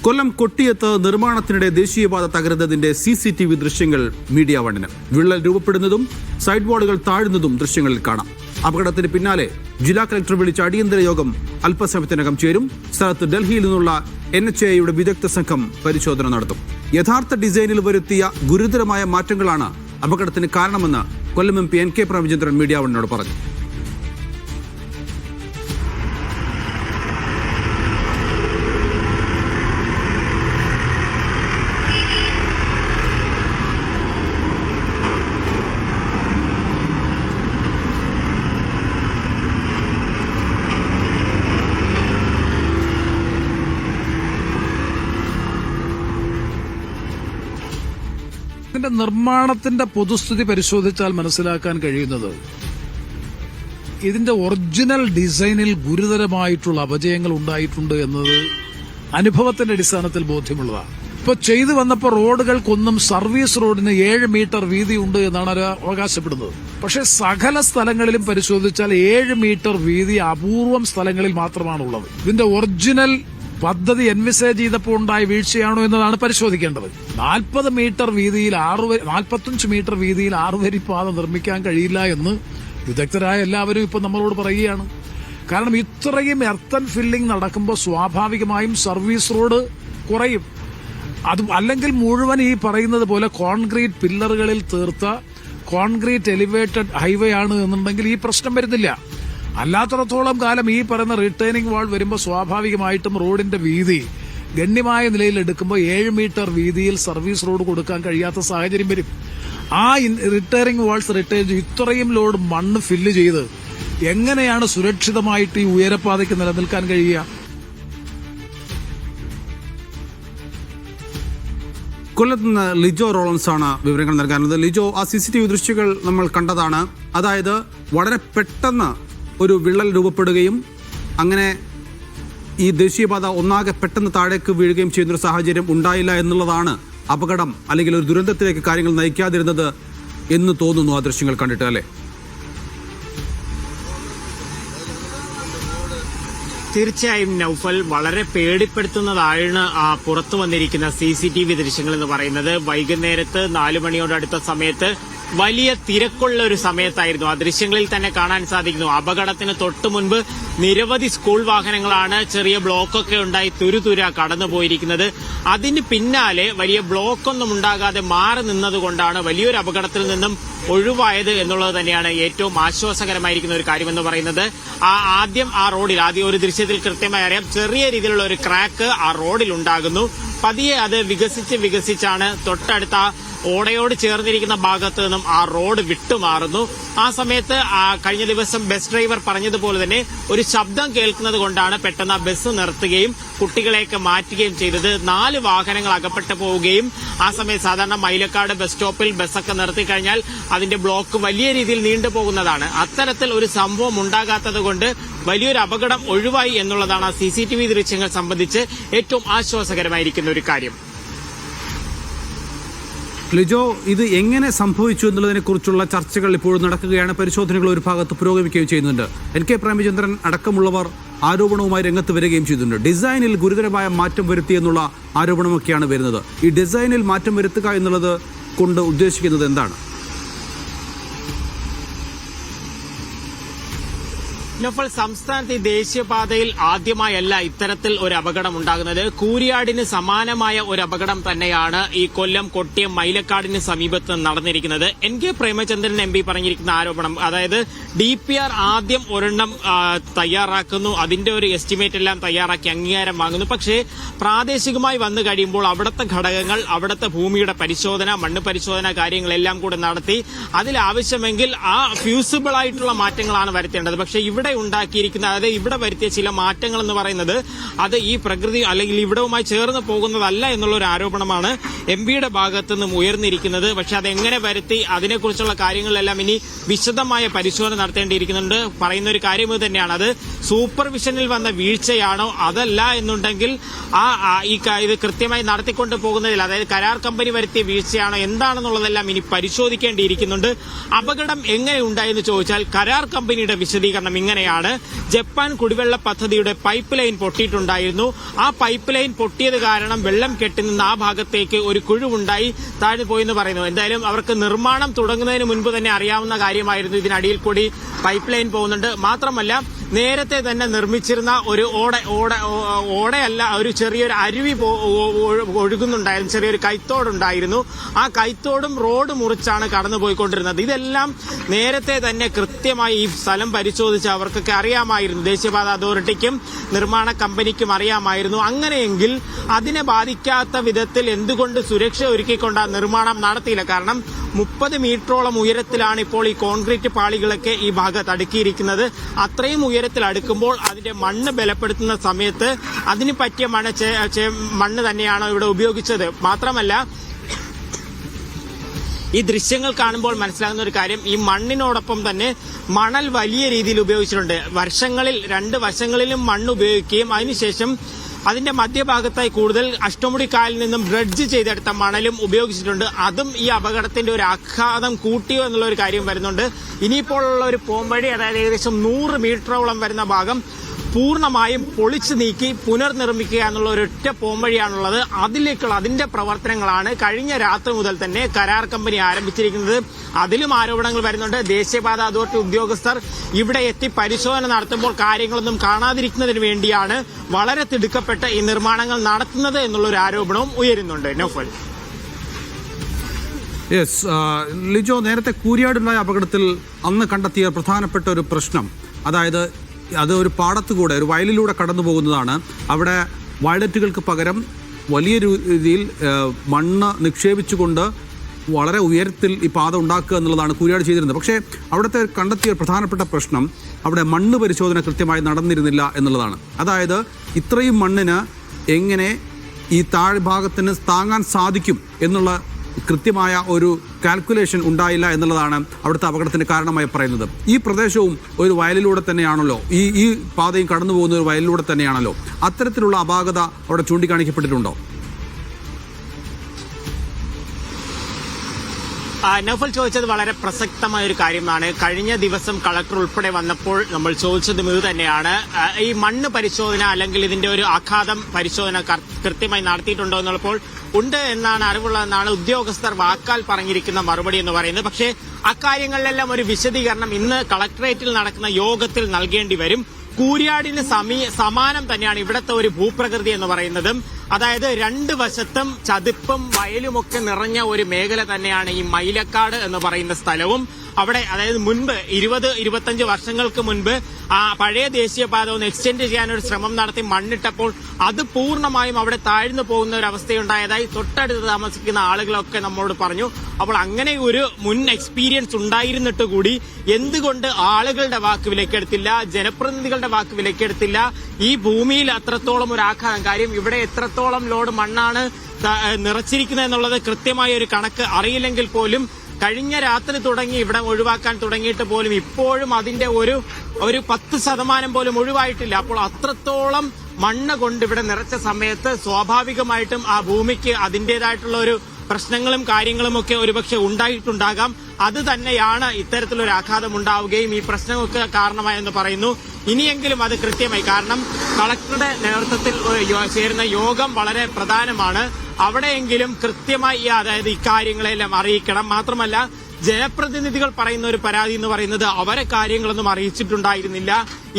കൊല്ലം കൊട്ടിയത്ത് നിർമ്മാണത്തിനിടെ ദേശീയപാത തകരുന്നതിന്റെ CCTV ദൃശ്യങ്ങൾ media വണ്ണിന്. വിള്ളൽ രൂപപ്പെടുന്നതും സൈഡ് വാളുകൾ താഴുന്നതും ദൃശ്യങ്ങളിൽ കാണാം. അപകടത്തിന് പിന്നാലെ ജില്ലാ കളക്ടർ വിളിച്ച അടിയന്തര യോഗം അല്പസമയത്തിനകം ചേരും. സ്ഥലത്ത് ഡൽഹിയിൽ നിന്നുള്ള NHAIയുടെ വിദഗ്ധ സംഘം പരിശോധന നടത്തും. യഥാർത്ഥ ഡിസൈനിൽ വരുത്തിയ ഗുരുതരമായ മാറ്റങ്ങളാണ് അപകടത്തിന് കാരണമെന്ന് കൊല്ലം MP NK പ്രേമചന്ദ്രൻ മീഡിയ വണ്ണിനോട് പറഞ്ഞു. ഇതിന്റെ നിർമ്മാണത്തിന്റെ പൊതുസ്ഥിതി പരിശോധിച്ചാൽ മനസ്സിലാക്കാൻ കഴിയുന്നത് ഇതിന്റെ ഒറിജിനൽ ഡിസൈനിൽ ഗുരുതരമായിട്ടുള്ള അപജയങ്ങൾ ഉണ്ടായിട്ടുണ്ട് എന്നത് അനുഭവത്തിന്റെ അടിസ്ഥാനത്തിൽ ബോധ്യമുള്ളതാണ്. ഇപ്പൊ ചെയ്തു വന്നപ്പോൾ റോഡുകൾക്കൊന്നും സർവീസ് റോഡിന് 7 മീറ്റർ വീതിയുണ്ട് എന്നാണ് അവർ അവകാശപ്പെടുന്നത്. പക്ഷേ സകല സ്ഥലങ്ങളിലും പരിശോധിച്ചാൽ 7 മീറ്റർ വീതി അപൂർവം സ്ഥലങ്ങളിൽ മാത്രമാണുള്ളത്. ഇതിന്റെ ഒറിജിനൽ പദ്ധതി എൻവിസേജ് ചെയ്തപ്പോൾ ഉണ്ടായ വീഴ്ചയാണോ എന്നതാണ് പരിശോധിക്കേണ്ടത്. 40 മീറ്റർ വീതിയിൽ 45 മീറ്റർ വീതിയിൽ 6 വരി പാത നിർമ്മിക്കാൻ കഴിയില്ല എന്ന് വിദഗ്ധരായ എല്ലാവരും ഇപ്പൊ നമ്മളോട് പറയുകയാണ്. കാരണം ഇത്രയും എർത്ത് ആൻഡ് ഫില്ലിംഗ് നടക്കുമ്പോൾ സ്വാഭാവികമായും സർവീസ് റോഡ് കുറയും. അത് അല്ലെങ്കിൽ മുഴുവൻ ഈ പറയുന്നത് പോലെ കോൺക്രീറ്റ് പില്ലറുകളിൽ തീർത്ത കോൺക്രീറ്റ് എലിവേറ്റഡ് ഹൈവേ ആണ് എന്നുണ്ടെങ്കിൽ ഈ പ്രശ്നം വരുന്നില്ല. അല്ലാത്തടത്തോളം കാലം ഈ പറയുന്ന റിട്ടേണിംഗ് വാൾ വരുമ്പോൾ സ്വാഭാവികമായിട്ടും റോഡിന്റെ വീതി ഗണ്യമായ നിലയിൽ എടുക്കുമ്പോൾ 7 മീറ്റർ വീതിയിൽ സർവീസ് റോഡ് കൊടുക്കാൻ കഴിയാത്ത സാഹചര്യം വരും. ആ റിട്ടേണിംഗ് വാൾസ് റിട്ടേൺ ഇത്രയും ലോഡ് മണ്ണ് ഫില്ല് ചെയ്ത് എങ്ങനെയാണ് സുരക്ഷിതമായിട്ട് ഈ ഉയരപ്പാതയ്ക്ക് നിലനിൽക്കാൻ കഴിയുക? കൊല്ലത്ത് നിന്ന് ലിജോ റോളൻസ് ആണ് വിവരങ്ങൾ നൽകാനുള്ളത്. ലിജോ, ആ CCTV ദൃശ്യങ്ങൾ നമ്മൾ കണ്ടതാണ്. അതായത് വളരെ പെട്ടെന്ന് ഒരു വിള്ളൽ രൂപപ്പെടുകയും അങ്ങനെ ഈ ദേശീയപാത ഒന്നാകെ പെട്ടെന്ന് താഴേക്ക് വീഴുകയും ചെയ്യുന്നൊരു സാഹചര്യം ഉണ്ടായില്ല എന്നുള്ളതാണ് അപകടം അല്ലെങ്കിൽ ഒരു ദുരന്തത്തിലേക്ക് കാര്യങ്ങൾ നയിക്കാതിരുന്നത് എന്ന് തോന്നുന്നു ആ ദൃശ്യങ്ങൾ കണ്ടിട്ട്, അല്ലേ? തീർച്ചയായും നൌഫൽ, വളരെ പേടിപ്പെടുത്തുന്നതാണ് പുറത്തു വന്നിരിക്കുന്ന CCTV ദൃശ്യങ്ങൾ എന്ന് പറയുന്നത്. വൈകുന്നേരത്ത് 4 മണിയോടടുത്ത സമയത്ത് വലിയ തിരക്കുള്ള ഒരു സമയത്തായിരുന്നു. ആ ദൃശ്യങ്ങളിൽ തന്നെ കാണാൻ സാധിക്കുന്നു. അപകടത്തിന് തൊട്ടു മുൻപ് നിരവധി സ്കൂൾ വാഹനങ്ങളാണ് ചെറിയ ബ്ലോക്കൊക്കെ ഉണ്ടായി തുരുതുര കടന്നുപോയിരിക്കുന്നത്. അതിന് പിന്നാലെ വലിയ ബ്ലോക്കൊന്നും ഉണ്ടാകാതെ മാറി നിന്നതുകൊണ്ടാണ് വലിയൊരു അപകടത്തിൽ നിന്നും ഒഴിവായത് എന്നുള്ളത് തന്നെയാണ് ഏറ്റവും ആശ്വാസകരമായിരിക്കുന്ന ഒരു കാര്യമെന്ന് പറയുന്നത്. ആദ്യം ഒരു ദൃശ്യത്തിൽ കൃത്യമായി അറിയാം, ചെറിയ രീതിയിലുള്ള ഒരു ക്രാക്ക് ആ റോഡിൽ ഉണ്ടാകുന്നു. പതിയെ അത് വികസിച്ചാണ് തൊട്ടടുത്ത ഓടയോട് ചേർന്നിരിക്കുന്ന ഭാഗത്ത് നിന്നും ആ റോഡ് വിട്ടുമാറുന്നു. ആ സമയത്ത് കഴിഞ്ഞ ദിവസം ബസ് ഡ്രൈവർ പറഞ്ഞതുപോലെ തന്നെ ഒരു ശബ്ദം കേൾക്കുന്നത് കൊണ്ടാണ് പെട്ടെന്ന് ആ ബസ് നിർത്തുകയും കുട്ടികളെയൊക്കെ മാറ്റുകയും ചെയ്തത്. 4 വാഹനങ്ങൾ അകപ്പെട്ടു പോവുകയും ആ സമയത്ത് സാധാരണ മൈലക്കാട് ബസ് സ്റ്റോപ്പിൽ ബസ്സൊക്കെ നിർത്തിക്കഴിഞ്ഞാൽ അതിന്റെ ബ്ലോക്ക് വലിയ രീതിയിൽ നീണ്ടുപോകുന്നതാണ്. അത്തരത്തിൽ ഒരു സംഭവം ഉണ്ടാകാത്തത് കൊണ്ട് വലിയൊരു അപകടം ഒഴിവായി എന്നുള്ളതാണ് ആ CCTV ദൃശ്യങ്ങൾ സംബന്ധിച്ച് ഏറ്റവും ആശ്വാസകരമായിരിക്കുന്ന ഒരു കാര്യം. ലിജോ, ഇത് എങ്ങനെ സംഭവിച്ചു എന്നുള്ളതിനെ കുറിച്ചുള്ള ചർച്ചകൾ ഇപ്പോഴും നടക്കുകയാണ്. പരിശോധനകൾ ഒരു ഭാഗത്ത് പുരോഗമിക്കുകയും ചെയ്യുന്നുണ്ട്. NK പ്രേമചന്ദ്രൻ അടക്കമുള്ളവർ ആരോപണവുമായി രംഗത്ത് വരികയും ചെയ്തിട്ടുണ്ട്. ഡിസൈനിൽ ഗുരുതരമായ മാറ്റം വരുത്തിയെന്നുള്ള ആരോപണമൊക്കെയാണ് വരുന്നത്. ഈ ഡിസൈനിൽ മാറ്റം വരുത്തുക എന്നുള്ളത് കൊണ്ട് ഉദ്ദേശിക്കുന്നത് എന്താണ്? നൗഫൽ, സംസ്ഥാനത്തെ ദേശീയപാതയിൽ ആദ്യമായല്ല ഇത്തരത്തിൽ ഒരു അപകടം ഉണ്ടാകുന്നത്. കൂരിയാടിന് സമാനമായ ഒരു അപകടം തന്നെയാണ് ഈ കൊല്ലം കൊട്ടിയം മൈലക്കാടിന് സമീപത്ത് നടന്നിരിക്കുന്നത്. NK പ്രേമചന്ദ്രൻ MP പറഞ്ഞിരിക്കുന്ന ആരോപണം, അതായത് DPR ആദ്യം ഒരെണ്ണം തയ്യാറാക്കുന്നു, അതിന്റെ ഒരു എസ്റ്റിമേറ്റ് എല്ലാം തയ്യാറാക്കി അംഗീകാരം വാങ്ങുന്നു. പക്ഷേ പ്രാദേശികമായി വന്നു കഴിയുമ്പോൾ അവിടുത്തെ ഘടകങ്ങൾ, അവിടുത്തെ ഭൂമിയുടെ പരിശോധന, മണ്ണ് പരിശോധന കാര്യങ്ങളെല്ലാം കൂടെ നടത്തി അതിലാവശ്യമെങ്കിൽ ആ ഫ്യൂസിബിൾ ആയിട്ടുള്ള മാറ്റങ്ങളാണ് വരുത്തേണ്ടത്. പക്ഷേ ഇവിടെ ഉണ്ടാക്കിയിരിക്കുന്ന, അതായത് ഇവിടെ വരുത്തിയ ചില മാറ്റങ്ങൾ എന്ന് പറയുന്നത് അത് ഈ പ്രകൃതി അല്ലെങ്കിൽ ഇവിടവുമായി ചേർന്ന് പോകുന്നതല്ല എന്നുള്ള ഒരു ആരോപണമാണ് MPയുടെ ഭാഗത്തു നിന്നും ഉയർന്നിരിക്കുന്നത്. പക്ഷെ അതെങ്ങനെ വരുത്തി, അതിനെക്കുറിച്ചുള്ള കാര്യങ്ങളെല്ലാം ഇനി വിശദമായ പരിശോധന നടത്തേണ്ടിയിരിക്കുന്നുണ്ട്. പറയുന്ന ഒരു കാര്യം ഇത് തന്നെയാണ്, അത് സൂപ്പർവിഷനിൽ വന്ന വീഴ്ചയാണോ അതല്ല എന്നുണ്ടെങ്കിൽ ഇത് കൃത്യമായി നടത്തിക്കൊണ്ട് പോകുന്നതിൽ, അതായത് കരാർ കമ്പനി വരുത്തിയ വീഴ്ചയാണോ എന്താണെന്നുള്ളതെല്ലാം ഇനി പരിശോധിക്കേണ്ടിയിരിക്കുന്നുണ്ട്. അപകടം എങ്ങനെ ഉണ്ടായെന്ന് ചോദിച്ചാൽ കരാർ കമ്പനിയുടെ വിശദീകരണം ഇങ്ങനെ തവണയാണ് ജപ്പാൻ കുടിവെള്ള പദ്ധതിയുടെ പൈപ്പ് ലൈൻ പൊട്ടിയിട്ടുണ്ടായിരുന്നു. ആ പൈപ്പ് ലൈൻ പൊട്ടിയത് കാരണം വെള്ളം കെട്ടിനിന്ന് ആ ഭാഗത്തേക്ക് ഒരു കുഴിവുണ്ടായി താഴ്ന്നു പോയെന്ന് പറയുന്നു. എന്തായാലും അവർക്ക് നിർമ്മാണം തുടങ്ങുന്നതിന് മുൻപ് തന്നെ അറിയാവുന്ന കാര്യമായിരുന്നു ഇതിനടിയിൽ കൂടി പൈപ്പ് ലൈൻ പോകുന്നുണ്ട്. മാത്രമല്ല നേരത്തെ തന്നെ നിർമ്മിച്ചിരുന്ന ഒരു ഓടയല്ല, ഒരു ചെറിയൊരു അരുവി ഒഴുകുന്നുണ്ടായിരുന്നു, ചെറിയൊരു കൈത്തോടുണ്ടായിരുന്നു. ആ കൈത്തോടും റോഡ് മുറിച്ചാണ് കടന്നുപോയിക്കൊണ്ടിരുന്നത്. ഇതെല്ലാം നേരത്തെ തന്നെ കൃത്യമായി ഈ സ്ഥലം പരിശോധിച്ച് അവർക്കൊക്കെ അറിയാമായിരുന്നു. ദേശീയപാത അതോറിറ്റിക്കും നിർമ്മാണ കമ്പനിക്കും അറിയാമായിരുന്നു. അങ്ങനെയെങ്കിൽ അതിനെ ബാധിക്കാത്ത വിധത്തിൽ എന്തുകൊണ്ട് സുരക്ഷ ഒരുക്കിക്കൊണ്ട് ആ നിർമ്മാണം നടത്തിയില്ല? കാരണം 30 മീറ്ററോളം ഉയരത്തിലാണ് ഇപ്പോൾ ഈ കോൺക്രീറ്റ് പാളികളൊക്കെ ഈ ഭാഗത്ത് അടുക്കിയിരിക്കുന്നത്. അത്രയും ഉയരത്തിൽ അടുക്കുമ്പോൾ അതിന്റെ മണ്ണ് ബലപ്പെടുത്തുന്ന സമയത്ത് അതിന് പറ്റിയ മണ്ണ് തന്നെയാണ് ഇവിടെ ഉപയോഗിച്ചത്. മാത്രമല്ല ഈ ദൃശ്യങ്ങൾ കാണുമ്പോൾ മനസ്സിലാകുന്ന ഒരു കാര്യം, ഈ മണ്ണിനോടൊപ്പം തന്നെ മണൽ വലിയ രീതിയിൽ ഉപയോഗിച്ചിട്ടുണ്ട്. രണ്ട് വശങ്ങളിലും മണ്ണ് ഉപയോഗിക്കുകയും അതിനുശേഷം അതിന്റെ മധ്യഭാഗത്തായി കൂടുതൽ അഷ്ടമുടിക്കായലിൽ നിന്നും ഡ്രഡ്ജ് ചെയ്തെടുത്ത മണലും ഉപയോഗിച്ചിട്ടുണ്ട്. അതും ഈ അപകടത്തിന്റെ ഒരു ആഘാതം കൂട്ടിയോ എന്നുള്ള ഒരു കാര്യം വരുന്നുണ്ട്. ഇനിയിപ്പോൾ ഉള്ള ഒരു പോംവഴി, അതായത് ഏകദേശം 100 മീറ്ററോളം വരുന്ന ഭാഗം പൂർണ്ണമായും പൊളിച്ചു നീക്കി പുനർനിർമ്മിക്കുക എന്നുള്ള ഒരൊറ്റ പോംവഴിയാണുള്ളത്. അതിന്റെ പ്രവർത്തനങ്ങളാണ് കഴിഞ്ഞ രാത്രി മുതൽ തന്നെ കരാർ കമ്പനി ആരംഭിച്ചിരിക്കുന്നത്. അതിലും ആരോപണങ്ങൾ വരുന്നുണ്ട്. ദേശീയപാത അതോറിറ്റി ഉദ്യോഗസ്ഥർ ഇവിടെ എത്തി പരിശോധന നടത്തുമ്പോൾ കാര്യങ്ങളൊന്നും കാണാതിരിക്കുന്നതിന് വേണ്ടിയാണ് വളരെ തിടുക്കപ്പെട്ട് ഈ നിർമ്മാണങ്ങൾ നടത്തുന്നത് എന്നുള്ള ഒരു ആരോപണവും ഉയരുന്നുണ്ട്. നൗഫൽ. യെസ്, ലിജോ, നേരത്തെ കൂരിയാടുണ്ടായ അപകടത്തിൽ അന്ന് കണ്ടെത്തിയ പ്രധാനപ്പെട്ട ഒരു പ്രശ്നം, അതായത് അത് ഒരു പാടത്തുകൂടെ, ഒരു വയലിലൂടെ കടന്നു പോകുന്നതാണ്. അവിടെ വയലറ്റുകൾക്ക് പകരം വലിയ രീതിയിൽ മണ്ണ് നിക്ഷേപിച്ചുകൊണ്ട് വളരെ ഉയരത്തിൽ ഈ പാത ഉണ്ടാക്കുക എന്നുള്ളതാണ് കൂരിയാട് ചെയ്തിരുന്നത്. പക്ഷേ അവിടുത്തെ കണ്ടെത്തിയ പ്രധാനപ്പെട്ട പ്രശ്നം അവിടെ മണ്ണ് പരിശോധന കൃത്യമായി നടന്നിരുന്നില്ല എന്നുള്ളതാണ്. അതായത് ഇത്രയും മണ്ണിന് എങ്ങനെ ഈ താഴ്ഭാഗത്തിന് താങ്ങാൻ സാധിക്കും എന്നുള്ള കൃത്യമായ ഒരു കാൽക്കുലേഷൻ ഉണ്ടായില്ല എന്നുള്ളതാണ് അവിടുത്തെ അപകടത്തിന് കാരണമായി പറയുന്നത്. ഈ പ്രദേശവും ഒരു വയലിലൂടെ തന്നെയാണല്ലോ, ഈ പാതയും കടന്നു പോകുന്ന ഒരു വയലിലൂടെ തന്നെയാണല്ലോ. അത്തരത്തിലുള്ള അപാകത അവിടെ ചൂണ്ടിക്കാണിക്കപ്പെട്ടിട്ടുണ്ടോ? നൗഫൽ ചോദിച്ചത് വളരെ പ്രസക്തമായ ഒരു കാര്യമാണ്. കഴിഞ്ഞ ദിവസം കളക്ടർ ഉൾപ്പെടെ വന്നപ്പോൾ നമ്മൾ ചോദിച്ചതും ഇത് തന്നെയാണ്. ഈ മണ്ണ് പരിശോധന അല്ലെങ്കിൽ ഇതിന്റെ ഒരു ആഘാതം പരിശോധന കൃത്യമായി നടത്തിയിട്ടുണ്ടോ എന്നുള്ളപ്പോൾ ഉണ്ട് എന്നാണ് അറിവുള്ളതെന്നാണ് ഉദ്യോഗസ്ഥർ വാക്കാൽ പറഞ്ഞിരിക്കുന്ന മറുപടി എന്ന് പറയുന്നത്. പക്ഷേ അക്കാര്യങ്ങളിലെല്ലാം ഒരു വിശദീകരണം ഇന്ന് കളക്ടറേറ്റിൽ നടക്കുന്ന യോഗത്തിൽ നൽകേണ്ടി വരും. കൂരിയാടിന് സമാനം തന്നെയാണ് ഇവിടുത്തെ ഒരു ഭൂപ്രകൃതി എന്ന് പറയുന്നതും. അതായത് രണ്ട് വശത്തും ചതുപ്പും വയലുമൊക്കെ നിറഞ്ഞ ഒരു മേഖല തന്നെയാണ് ഈ മൈലക്കാട് എന്ന് പറയുന്ന സ്ഥലവും. അവിടെ അതായത് മുൻപ് 20-25 വർഷങ്ങൾക്ക് മുൻപ് ആ പഴയ ദേശീയപാത ഒന്ന് എക്സ്റ്റെൻഡ് ചെയ്യാനൊരു ശ്രമം നടത്തി മണ്ണിട്ടപ്പോൾ അത് പൂർണ്ണമായും അവിടെ താഴ്ന്നു പോകുന്ന ഒരു അവസ്ഥയുണ്ടായതായി തൊട്ടടുത്ത് താമസിക്കുന്ന ആളുകളൊക്കെ നമ്മോട് പറഞ്ഞു. അപ്പോൾ അങ്ങനെ ഒരു മുൻ എക്സ്പീരിയൻസ് ഉണ്ടായിരുന്നിട്ട് കൂടി എന്തുകൊണ്ട് ആളുകളുടെ വാക്ക് വിലക്കെടുത്തില്ല, ജനപ്രതിനിധികളുടെ വാക്ക് വിലക്കെടുത്തില്ല? ഈ ഭൂമിയിൽ അത്രത്തോളം ഒരു ആഘാതം, കാര്യം ഇവിടെ എത്രത്തോളം ലോഡ് മണ്ണാണ് നിറച്ചിരിക്കുന്നത് എന്നുള്ളത് കൃത്യമായ ഒരു കണക്ക് അറിയില്ലെങ്കിൽ പോലും കഴിഞ്ഞ രാത്രി തുടങ്ങി ഇവിടെ ഒഴിവാക്കാൻ തുടങ്ങിയിട്ട് പോലും ഇപ്പോഴും അതിന്റെ ഒരു 10% പോലും ഒഴിവായിട്ടില്ല. അപ്പോൾ അത്രത്തോളം മണ്ണ് കൊണ്ട് ഇവിടെ നിറച്ച സമയത്ത് സ്വാഭാവികമായിട്ടും ആ ഭൂമിക്ക് അതിന്റേതായിട്ടുള്ള ഒരു പ്രശ്നങ്ങളും കാര്യങ്ങളും ഒക്കെ ഒരുപക്ഷെ ഉണ്ടായിട്ടുണ്ടാകാം. അത് തന്നെയാണ് ഇത്തരത്തിലൊരു ആഘാതം ഉണ്ടാവുകയും ഈ പ്രശ്നങ്ങൾക്ക് കാരണമായെന്ന് പറയുന്നു. ഇനിയെങ്കിലും അത് കൃത്യമായി, കാരണം കളക്ടറുടെ നേതൃത്വത്തിൽ ചേരുന്ന യോഗം വളരെ പ്രധാനമാണ്. അവിടെയെങ്കിലും കൃത്യമായി അതായത് ഇക്കാര്യങ്ങളെല്ലാം അറിയിക്കണം. മാത്രമല്ല ജനപ്രതിനിധികൾ പറയുന്ന ഒരു പരാതി എന്ന് പറയുന്നത് അവരെ കാര്യങ്ങളൊന്നും അറിയിച്ചിട്ടുണ്ടായിരുന്നില്ല.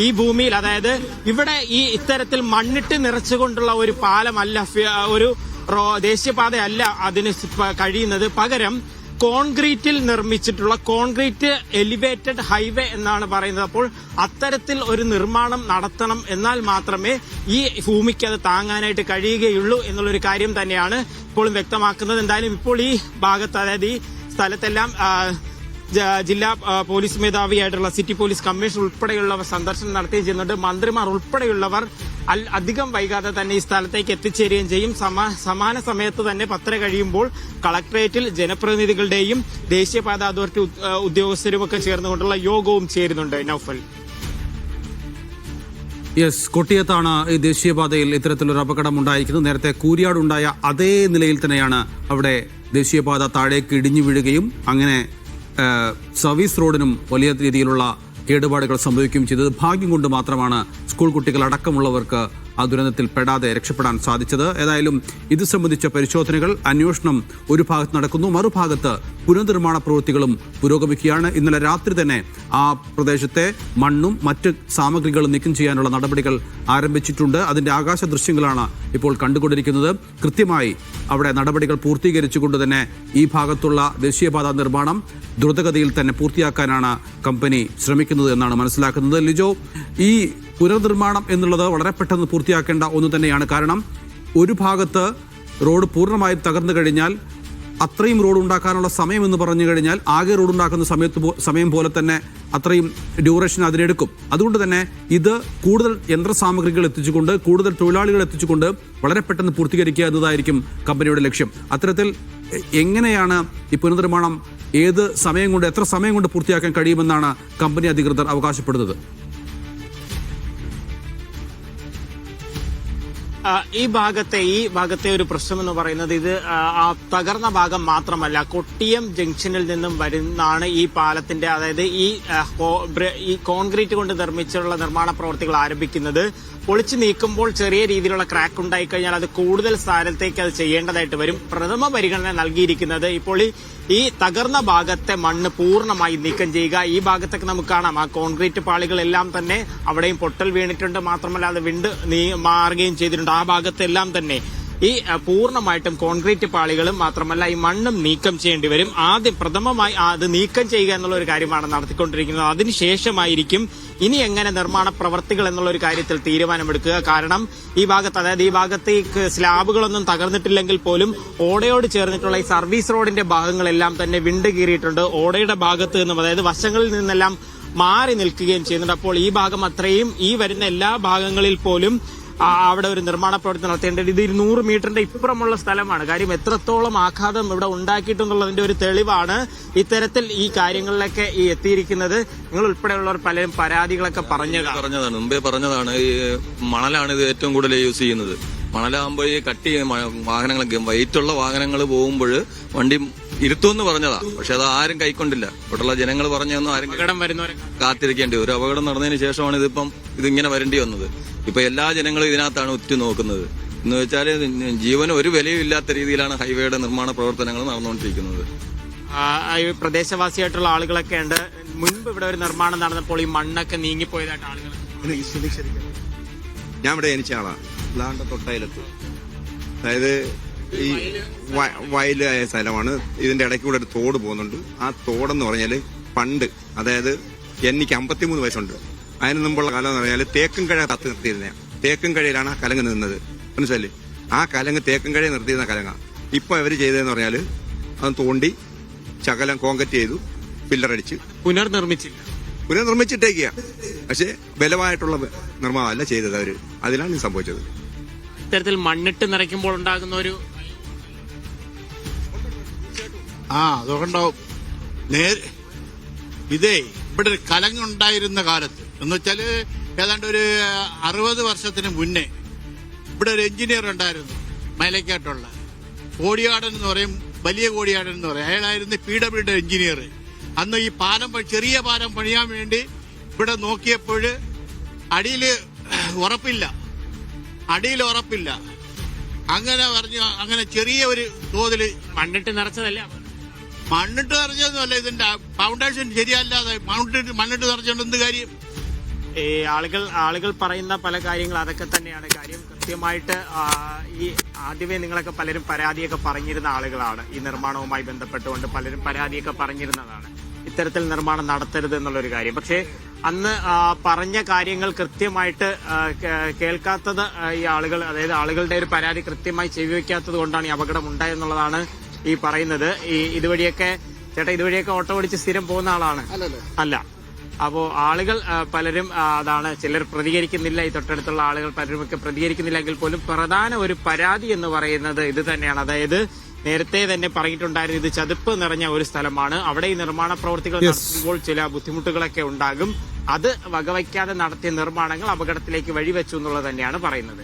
ഈ ഭൂമിയിൽ അതായത് ഇവിടെ ഈ ഇത്തരത്തിൽ മണ്ണിട്ട് നിറച്ചുകൊണ്ടുള്ള ഒരു പാലമല്ല, ഒരു ദേശീയപാതയല്ല അതിന് കഴിയുന്നത്. പകരം കോൺക്രീറ്റിൽ നിർമ്മിച്ചിട്ടുള്ള കോൺക്രീറ്റ് എലിവേറ്റഡ് ഹൈവേ എന്നാണ് പറയുന്നത്. അപ്പോൾ അത്തരത്തിൽ ഒരു നിർമ്മാണം നടത്തണം, എന്നാൽ മാത്രമേ ഈ ഭൂമിക്ക് അത് താങ്ങാനായിട്ട് കഴിയുകയുള്ളൂ എന്നുള്ളൊരു കാര്യം തന്നെയാണ് ഇപ്പോഴും വ്യക്തമാക്കുന്നത്. എന്തായാലും ഇപ്പോൾ ഈ ഭാഗത്ത് അതായത് ഈ സ്ഥലത്തെല്ലാം ജില്ലാ പോലീസ് മേധാവിയായിട്ടുള്ള സിറ്റി പോലീസ് കമ്മീഷണർ ഉൾപ്പെടെയുള്ളവർ സന്ദർശനം നടത്തുകയും ചെയ്യുന്നുണ്ട്. മന്ത്രിമാർ ഉൾപ്പെടെയുള്ളവർ അധികം വൈകാതെ തന്നെ ഈ സ്ഥലത്തേക്ക് എത്തിച്ചേരുകയും ചെയ്യും. സമാന സമയത്ത് തന്നെ 10 കഴിയുമ്പോൾ കളക്ടറേറ്റിൽ ജനപ്രതിനിധികളുടെയും ദേശീയപാത അതോറിറ്റി ഉദ്യോഗസ്ഥരുമൊക്കെ ചേർന്നുകൊണ്ടുള്ള യോഗവും ചേരുന്നുണ്ട്. നൗഫൽ. യെസ്, കൊട്ടിയത്താണ് ഈ ദേശീയപാതയിൽ ഇത്തരത്തിലൊരു അപകടം ഉണ്ടായിരിക്കുന്നത്. നേരത്തെ കൂരിയാടുണ്ടായ അതേ നിലയിൽ തന്നെയാണ് അവിടെ ദേശീയപാത താഴേക്ക് ഇടിഞ്ഞു വീഴുകയും അങ്ങനെ സർവീസ് റോഡിനും വലിയ രീതിയിലുള്ള കേടുപാടുകൾ സംഭവിക്കുകയും ചെയ്തത്. ഭാഗ്യം കൊണ്ട് മാത്രമാണ് സ്കൂൾ കുട്ടികൾ അടക്കമുള്ളവർക്ക് ആ ദുരന്തത്തിൽ പെടാതെ രക്ഷപ്പെടാൻ സാധിച്ചത്. ഏതായാലും ഇത് സംബന്ധിച്ച പരിശോധനകൾ, അന്വേഷണം ഒരു ഭാഗത്ത് നടക്കുന്നു, മറുഭാഗത്ത് പുനർനിർമ്മാണ പ്രവൃത്തികളും പുരോഗമിക്കുകയാണ്. ഇന്നലെ രാത്രി തന്നെ ആ പ്രദേശത്തെ മണ്ണും മറ്റ് സാമഗ്രികളും നീക്കം ചെയ്യാനുള്ള നടപടികൾ ആരംഭിച്ചിട്ടുണ്ട്. അതിന്റെ ആകാശ ദൃശ്യങ്ങളാണ് ഇപ്പോൾ കണ്ടുകൊണ്ടിരിക്കുന്നത്. കൃത്യമായി അവിടെ നടപടികൾ പൂർത്തീകരിച്ചുകൊണ്ട് തന്നെ ഈ ഭാഗത്തുള്ള ദേശീയപാത നിർമ്മാണം ദ്രുതഗതിയിൽ തന്നെ പൂർത്തിയാക്കാനാണ് കമ്പനി ശ്രമിക്കുന്നത് എന്നാണ് മനസ്സിലാക്കുന്നത്. ലിജോ, ഈ പുനർനിർമ്മാണം എന്നുള്ളത് വളരെ പെട്ടെന്ന് പൂർത്തിയാക്കേണ്ട ഒന്ന് തന്നെയാണ്. കാരണം ഒരു ഭാഗത്ത് റോഡ് പൂർണ്ണമായും തകർന്നു കഴിഞ്ഞാൽ അത്രയും റോഡ് ഉണ്ടാക്കാനുള്ള സമയം എന്ന് പറഞ്ഞു കഴിഞ്ഞാൽ ആകെ റോഡ് ഉണ്ടാക്കുന്ന സമയം പോലെ തന്നെ അത്രയും ഡ്യൂറേഷൻ അതിനെടുക്കും. അതുകൊണ്ട് തന്നെ ഇത് കൂടുതൽ യന്ത്രസാമഗ്രികൾ എത്തിച്ചുകൊണ്ട്, കൂടുതൽ തൊഴിലാളികൾ എത്തിച്ചുകൊണ്ട് വളരെ പെട്ടെന്ന് പൂർത്തീകരിക്കുക എന്നതായിരിക്കും കമ്പനിയുടെ ലക്ഷ്യം. അത്തരത്തിൽ എങ്ങനെയാണ് ഈ പുനർനിർമ്മാണം ഏത് സമയം കൊണ്ട്, എത്ര സമയം കൊണ്ട് പൂർത്തിയാക്കാൻ കഴിയുമെന്നാണ് കമ്പനി അധികൃതർ അവകാശപ്പെടുന്നത്? ഈ ഭാഗത്തെ ഒരു പ്രശ്നം എന്ന് പറയുന്നത് ഇത് ആ തകർന്ന ഭാഗം മാത്രമല്ല, കൊട്ടിയം ജംഗ്ഷനിൽ നിന്നും വരുന്നാണ് ഈ പാലത്തിന്റെ, അതായത് ഈ കോൺക്രീറ്റ് കൊണ്ട് നിർമ്മിച്ചുള്ള നിർമ്മാണ പ്രവർത്തികൾ ആരംഭിക്കുന്നത്. പൊളിച്ചു നീക്കുമ്പോൾ ചെറിയ രീതിയിലുള്ള ക്രാക്ക് ഉണ്ടായിക്കഴിഞ്ഞാൽ അത് കൂടുതൽ സ്ഥാനത്തേക്ക് അത് ചെയ്യേണ്ടതായിട്ട് വരും. പ്രഥമ പരിഗണന നൽകിയിരിക്കുന്നത് ഇപ്പോൾ ഈ തകർന്ന ഭാഗത്തെ മണ്ണ് പൂർണ്ണമായി നീക്കം ചെയ്യുക. ഈ ഭാഗത്തൊക്കെ നമുക്ക് കാണാം ആ കോൺക്രീറ്റ് പാളികളെല്ലാം തന്നെ അവിടെയും പൊട്ടൽ വീണിട്ടുണ്ട്, മാത്രമല്ല അത് മാറുകയും ചെയ്തിട്ടുണ്ട്. ആ ഭാഗത്തെല്ലാം തന്നെ ഈ പൂർണ്ണമായിട്ടും കോൺക്രീറ്റ് പാളികളും മാത്രമല്ല ഈ മണ്ണും നീക്കം ചെയ്യേണ്ടി വരും. ആദ്യം പ്രഥമമായി അത് നീക്കം ചെയ്യുക എന്നുള്ള ഒരു കാര്യമാണ് നടത്തിക്കൊണ്ടിരിക്കുന്നത്. അതിനുശേഷമായിരിക്കും ഇനി എങ്ങനെ നിർമ്മാണ പ്രവർത്തികൾ എന്നുള്ള ഒരു കാര്യത്തിൽ തീരുമാനമെടുക്കുക. കാരണം ഈ ഭാഗത്ത്, അതായത് ഈ ഭാഗത്തേക്ക് സ്ലാബുകളൊന്നും തകർന്നിട്ടില്ലെങ്കിൽ പോലും ഓടയോട് ചേർന്നിട്ടുള്ള ഈ സർവീസ് റോഡിന്റെ ഭാഗങ്ങളെല്ലാം തന്നെ വിണ്ട് കീറിയിട്ടുണ്ട്. ഓടയുടെ ഭാഗത്ത് നിന്നും, അതായത് വശങ്ങളിൽ നിന്നെല്ലാം മാറി നിൽക്കുകയും ചെയ്യുന്നുണ്ട്. അപ്പോൾ ഈ ഭാഗം അത്രയും, ഈ വരുന്ന എല്ലാ ഭാഗങ്ങളിൽ പോലും അവിടെ ഒരു നിർമ്മാണ പ്രവർത്തി നടത്തേണ്ടത്. ഇത് 200 മീറ്ററിന്റെ ഇപ്പുറമുള്ള സ്ഥലമാണ്. കാര്യം എത്രത്തോളം ആഘാതം ഇവിടെ ഉണ്ടാക്കിയിട്ടുള്ളതിന്റെ ഒരു തെളിവാണ് ഇത്തരത്തിൽ ഈ കാര്യങ്ങളിലൊക്കെ ഈ എത്തിയിരിക്കുന്നത്. നിങ്ങൾ ഉൾപ്പെടെയുള്ളവർ പലരും പരാതികളൊക്കെ പറഞ്ഞതാണ്, മുമ്പേ പറഞ്ഞതാണ്. ഈ മണലാണ് ഇത് ഏറ്റവും കൂടുതൽ യൂസ് ചെയ്യുന്നത്. മണലാകുമ്പോൾ ഈ കട്ടി വാഹനങ്ങളൊക്കെ, വെയിറ്റുള്ള വാഹനങ്ങൾ പോകുമ്പോൾ വണ്ടി ഇരുത്തുമെന്ന് പറഞ്ഞതാ. പക്ഷെ അത് ആരും കൈക്കൊണ്ടില്ല. ഇവിടെയുള്ള ജനങ്ങൾ പറഞ്ഞൊന്നും ആരും കാത്തിരിക്കേണ്ടി ഒരു അപകടം നടന്നതിന് ശേഷമാണ് ഇതിങ്ങനെ വരേണ്ടി വന്നത്. ഇപ്പൊ എല്ലാ ജനങ്ങളും ഇതിനകത്താണ് ഉറ്റുനോക്കുന്നത്. എന്ന് വെച്ചാൽ ജീവന് ഒരു വിലയും ഇല്ലാത്ത രീതിയിലാണ് ഹൈവേയുടെ നിർമ്മാണ പ്രവർത്തനങ്ങൾ നടന്നുകൊണ്ടിരിക്കുന്നത്. പ്രദേശവാസിയായിട്ടുള്ള ആളുകളൊക്കെ ഉണ്ട്. മുൻപ് ഇവിടെ ഒരു നിർമ്മാണം നടന്നപ്പോൾ ഈ മണ്ണൊക്കെ നീങ്ങിപ്പോയതായിട്ട് ആളുകൾ. ഞാൻ ഇവിടെ ജനിച്ച ആളാണ്. ലാണ്ട തൊട്ടയിലെത്ത്, അതായത് ഈ വയലായ സ്ഥലമാണ്. ഇതിന്റെ ഇടയ്ക്ക് കൂടെ ഒരു തോട് പോകുന്നുണ്ട്. ആ തോടെന്ന് പറഞ്ഞാൽ പണ്ട്, അതായത് എനിക്ക് 53 വയസ്സുണ്ട്. അതിന് മുമ്പുള്ള കാലം എന്ന് പറഞ്ഞാൽ തേക്കും കഴ കത്ത് നിർത്തിയിരുന്ന, തേക്കും കഴയിലാണ് ആ കലങ്ങ് നിന്നത്. മനസ്സിലല്ലേ? ആ കലങ്ങ് തേക്കും കഴ നിർത്തിയിരുന്ന കലങ്ങ. ഇപ്പൊ അവര് ചെയ്തതെന്ന് പറഞ്ഞാൽ അത് തോണ്ടി ശകലം കോൺക്രീറ്റ് ചെയ്തു, പില്ലറടിച്ച് പുനർനിർമ്മിച്ചിട്ടേക്കുക. പക്ഷെ ബലമായിട്ടുള്ള നിർമ്മാണമല്ല ചെയ്തത് അവര്. അതിലാണ് ഇത് സംഭവിച്ചത്. ഇത്തരത്തിൽ മണ്ണിട്ട് നിറയ്ക്കുമ്പോൾ ഉണ്ടാകുന്ന ഒരു അതുകൊണ്ടാവും ഇതേ ഇവിടെ ഒരു കലങ്ങുണ്ടായിരുന്ന കാലത്ത് എന്ന് വെച്ചാല് ഏതാണ്ട് ഒരു 60 വർഷത്തിന് മുന്നേ ഇവിടെ ഒരു എഞ്ചിനീയർ ഉണ്ടായിരുന്നു, മൈലക്കാട്ടുള്ള കോടിയാടൻ എന്ന് പറയും, വലിയ കോടിയാടൻ എന്ന് പറയും. അയാളായിരുന്നു PWD എഞ്ചിനീയർ. അന്ന് ഈ പാലം, ചെറിയ പാലം പണിയാൻ വേണ്ടി ഇവിടെ നോക്കിയപ്പോൾ അടിയിൽ ഉറപ്പില്ല. അങ്ങനെ പറഞ്ഞു, അങ്ങനെ ചെറിയ ഒരു തോതിൽ മണ്ണിട്ട് നിറച്ചതല്ല. മണ്ണിട്ട് നിറച്ചതൊന്നുമല്ല, ഇതിന്റെ ഫൗണ്ടേഷൻ ശരിയല്ലാതെ മണ്ണിട്ട് നിറച്ചോണ്ട് എന്ത് കാര്യം? ഈ ആളുകൾ പറയുന്ന പല കാര്യങ്ങൾ അതൊക്കെ തന്നെയാണ് കാര്യം. കൃത്യമായിട്ട് ഈ ആദ്യമേ നിങ്ങളൊക്കെ പലരും പരാതിയൊക്കെ പറഞ്ഞിരുന്ന ആളുകളാണ്. ഈ നിർമ്മാണവുമായി ബന്ധപ്പെട്ടുകൊണ്ട് പലരും പരാതിയൊക്കെ പറഞ്ഞിരുന്നതാണ്, ഇത്തരത്തിൽ നിർമ്മാണം നടത്തരുത് എന്നുള്ളൊരു കാര്യം. പക്ഷേ അന്ന് പറഞ്ഞ കാര്യങ്ങൾ കൃത്യമായിട്ട് കേൾക്കാത്തത് ഈ ആളുകൾ, അതായത് ആളുകളുടെ ഒരു പരാതി കൃത്യമായി ചെവിവെക്കാത്തത് കൊണ്ടാണ് ഈ അപകടം ഉണ്ടായെന്നുള്ളതാണ് ഈ പറയുന്നത്. ഇതുവഴിയൊക്കെ ഓട്ടോ ഓടിച്ച് സ്ഥിരം പോകുന്ന ആളാണ് അല്ല. അപ്പോ ആളുകൾ പലരും അതാണ്, ചിലർ പ്രതികരിക്കുന്നില്ല. ഈ തൊട്ടടുത്തുള്ള ആളുകൾ പലരുമൊക്കെ പ്രതികരിക്കുന്നില്ലെങ്കിൽ പോലും പ്രധാന ഒരു പരാതി എന്ന് പറയുന്നത് ഇത് തന്നെയാണ്. അതായത് നേരത്തെ തന്നെ പറഞ്ഞിട്ടുണ്ടായിരുന്നു, ഇത് ചതുപ്പ് നിറഞ്ഞ ഒരു സ്ഥലമാണ്. അവിടെ ഈ നിർമ്മാണ പ്രവൃത്തികൾ നടത്തുമ്പോൾ ചില ബുദ്ധിമുട്ടുകളൊക്കെ ഉണ്ടാകും. അത് വകവയ്ക്കാതെ നടത്തിയ നിർമ്മാണങ്ങൾ അപകടത്തിലേക്ക് വഴിവെച്ചു എന്നുള്ളത് തന്നെയാണ് പറയുന്നത്.